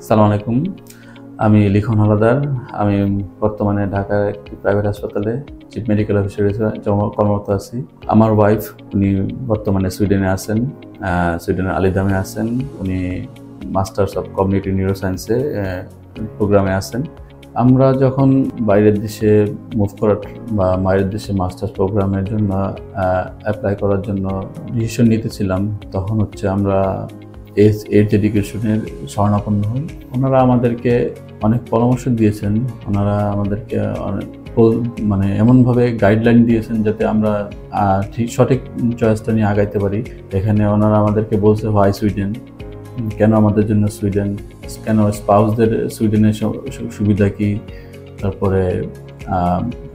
সালাম আলাইকুম। আমি লিখন হাওলাদার। আমি বর্তমানে ঢাকার একটি প্রাইভেট হাসপাতালে চিফ মেডিকেল অফিসার হিসেবে কর্মরত আছি। আমার ওয়াইফ উনি বর্তমানে সুইডেনে আছেন, সুইডেনের আলিদামে আছেন। উনি মাস্টার্স অফ কমিউনিটি নিউরোসায়েন্সে প্রোগ্রামে আছেন। আমরা যখন বাইরের দেশে মুভ করার বা বাইরের দেশে মাস্টার্স প্রোগ্রামের জন্য অ্যাপ্লাই করার জন্য ডিসিশন নিতেছিলাম, তখন আমরা এজ এডুকেশনের শরণাপন্ন হই। ওনারা আমাদেরকে অনেক পরামর্শ দিয়েছেন। ওনারা আমাদেরকে অনেক এমনভাবে গাইডলাইন দিয়েছেন যাতে আমরা ঠিক সঠিক চয়েসটা নিয়ে আগাইতে পারি। এখানে ওনারা আমাদেরকে বলছে হোয়াই সুইডেন, কেন আমাদের জন্য সুইডেন, কেন স্পাউসদের সুইডেনের সুবিধা কী, তারপরে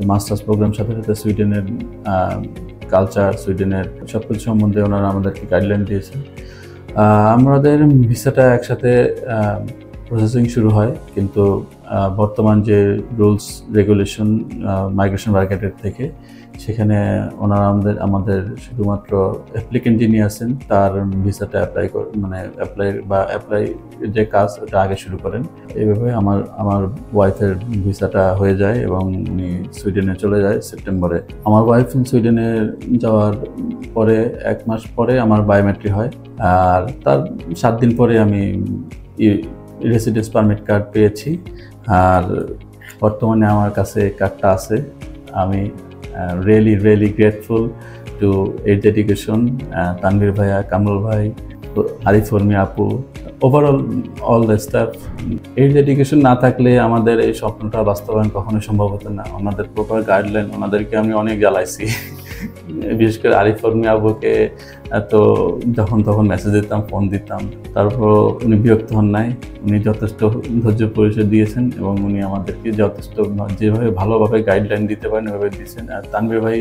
মাস্টার্স প্রোগ্রাম সাথে সাথে সুইডেনের কালচার, সুইডেনের সব কিছু সম্বন্ধে ওনারা আমাদেরকে গাইডলাইন দিয়েছেন। আমাদের ভিসাটা একসাথে প্রসেসিং শুরু হয়, কিন্তু বর্তমান যে রুলস রেগুলেশন মাইগ্রেশন মার্কেটের থেকে, সেখানে ওনারা আমাদের শুধুমাত্র অ্যাপ্লিকেন্ট যিনি আছেন তার ভিসাটা অ্যাপ্লাই যে কাজ ওটা আগে শুরু করেন। এইভাবে আমার ওয়াইফের ভিসাটা হয়ে যায় এবং উনি সুইডেনে চলে যায় সেপ্টেম্বরে। আমার ওয়াইফ সুইডেনে যাওয়ার পরে 1 মাস পরে আমার বায়োমেট্রিক হয়, আর তার 7 দিন পরে আমি রেসিডেন্স পারমিট কার্ড পেয়েছি। আর বর্তমানে আমার কাছে কার্ডটা আছে। আমি really grateful to Edge Education, Tanvir ভাইয়া, কামরুল ভাই, আরিফ উর্মি আপু, overall all the staff. Edge Education না থাকলে আমাদের এই স্বপ্নটা বাস্তবায়ন কখনোই সম্ভব হতো না। ওনাদের প্রপার গাইডলাইন, ওনাদেরকে আমি অনেক জ্বালাইছি। বিশেষ করে আরিফ উর্মি আপুকে তো যখন তখন মেসেজ দিতাম, ফোন দিতাম, তারপর উনি বিরক্ত হন নাই। উনি যথেষ্ট ধৈর্য পরিচয় দিয়েছেন এবং উনি আমাদেরকে যথেষ্ট যেভাবে ভালোভাবে গাইডলাইন দিতে পারেন ওইভাবে দিয়েছেন। আর তানভীর ভাই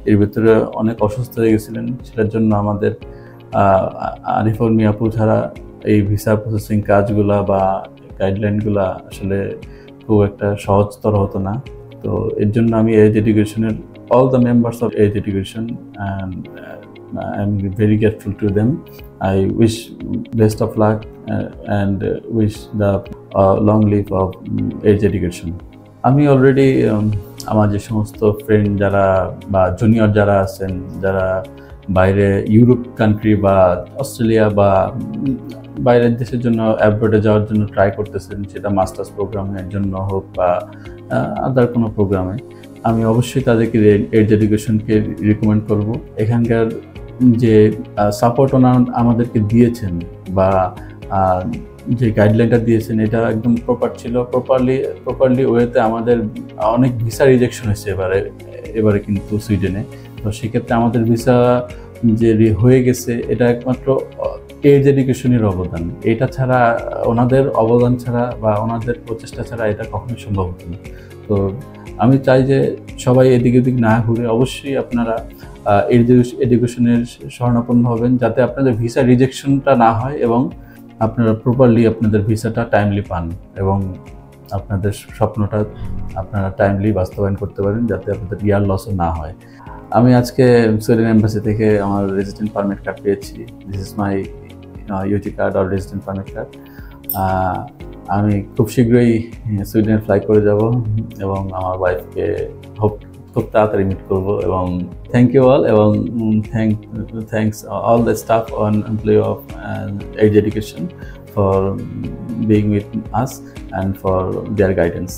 এর ভিতরে অনেক অসুস্থ হয়ে গেছিলেন, সেটার জন্য আমাদের আরিফ উর্মি আপু ছাড়া এই ভিসা প্রসেসিং কাজগুলা বা গাইডলাইনগুলা আসলে খুব একটা সহজতর হতো না। তো এর জন্য আমি এজ এডুকেশনের all the members of Age Education, and I'm very grateful to them. I wish best of luck and wish the long life of Age Education. আমি অলরেডি আমার যে সমস্ত ফ্রেন্ড যারা বা জুনিয়র যারা আছেন, যারা বাইরে ইউরোপ কান্ট্রি বা অস্ট্রেলিয়া বা বাইরের দেশের জন্য অ্যাব্রডে যাওয়ার জন্য ট্রাই করতেছেন, সেটা মাস্টার্স প্রোগ্রামের জন্য হোক বা আদার কোনো প্রোগ্রামে, আমি অবশ্যই তাদেরকে এজ এডুকেশনকে রিকমেন্ড করব। এখানকার যে সাপোর্ট ওনারা আমাদেরকে দিয়েছেন বা যে গাইডলাইনটা দিয়েছেন, এটা একদম প্রপার ছিল। প্রপারলি ওয়েতে আমাদের অনেক ভিসা রিজেকশন হয়েছে এবারে কিন্তু সুইডেনে। তো সেক্ষেত্রে আমাদের ভিসা যে হয়ে গেছে, এটা একমাত্র এজ এডুকেশনের অবদান। এটা ছাড়া, ওনাদের অবদান ছাড়া বা ওনাদের প্রচেষ্টা ছাড়া এটা কখনোই সম্ভব হতো না। তো আমি চাই যে সবাই এদিক ওদিক না ঘুরে অবশ্যই আপনারা এডুকেশনের শরণাপন্ন হবেন, যাতে আপনাদের ভিসা রিজেকশনটা না হয় এবং আপনারা প্রপারলি আপনাদের ভিসাটা টাইমলি পান এবং আপনাদের স্বপ্নটা আপনারা টাইমলি বাস্তবায়ন করতে পারেন, যাতে আপনাদের ইয়ার লসও না হয়। আমি আজকে সুইডেন এম্বাসি থেকে আমার রেজিডেন্ট পারমিট কার্ড পেয়েছি। This is my UT card or resident permit card. আমি খুব শীঘ্রই সুইডেনে ফ্লাই করে যাব এবং আমার ওয়াইফকে খুব তাড়াতাড়ি মিট করব। এবং থ্যাংক ইউ অল, এবং thanks all the staff on employee of Edge Education for being with us and for their guidance.